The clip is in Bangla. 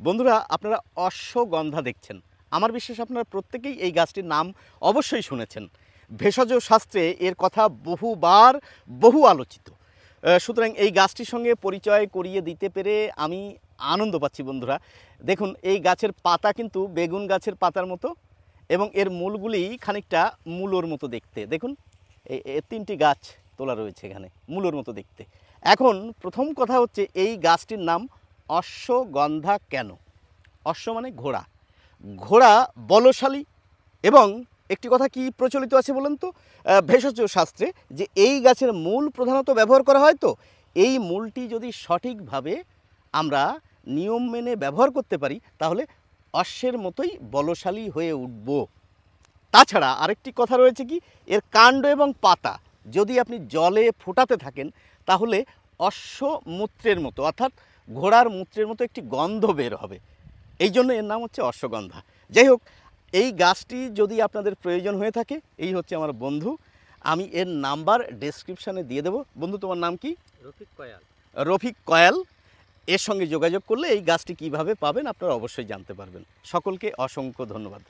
বন্ধুরা, আপনারা অশ্বগন্ধা দেখছেন। আমার বিশ্বাস আপনারা প্রত্যেকেই এই গাছটির নাম অবশ্যই শুনেছেন। ভেষজ শাস্ত্রে এর কথা বহুবার বহু আলোচিত। সুতরাং এই গাছটির সঙ্গে পরিচয় করিয়ে দিতে পেরে আমি আনন্দ পাচ্ছি। বন্ধুরা দেখুন, এই গাছের পাতা কিন্তু বেগুন গাছের পাতার মতো এবং এর মূলগুলি খানিকটা মূলোর মতো দেখতে। দেখুন, এই তিনটি গাছ তোলা রয়েছে এখানে, মূলোর মতো দেখতে। এখন প্রথম কথা হচ্ছে, এই গাছটির নাম অশ্বগন্ধা কেন? অশ্ব মানে ঘোড়া, ঘোড়া বলশালী। এবং একটি কথা কি প্রচলিত আছে বলেন তো ভেষজ শাস্ত্রে, যে এই গাছের মূল প্রধানত ব্যবহার করা হয়। তো এই মূলটি যদি সঠিকভাবে আমরা নিয়ম মেনে ব্যবহার করতে পারি, তাহলে অশ্বের মতোই বলশালী হয়ে উঠব। তাছাড়া আরেকটি কথা রয়েছে কি, এর কাণ্ড এবং পাতা যদি আপনি জলে ফোটাতে থাকেন, তাহলে অশ্ব মূত্রের মতো, অর্থাৎ ঘোড়ার মূত্রের মতো একটি গন্ধ বের হবে। এই জন্য এর নাম হচ্ছে অশ্বগন্ধা। যাই হোক, এই গাছটি যদি আপনাদের প্রয়োজন হয়ে থাকে, এই হচ্ছে আমার বন্ধু, আমি এর নাম্বার ডেসক্রিপশানে দিয়ে দেবো। বন্ধু, তোমার নাম কি? রফিক কয়াল। রফিক কয়াল। এর সঙ্গে যোগাযোগ করলে এই গাছটি কিভাবে পাবেন আপনারা অবশ্যই জানতে পারবেন। সকলকে অসংখ্য ধন্যবাদ।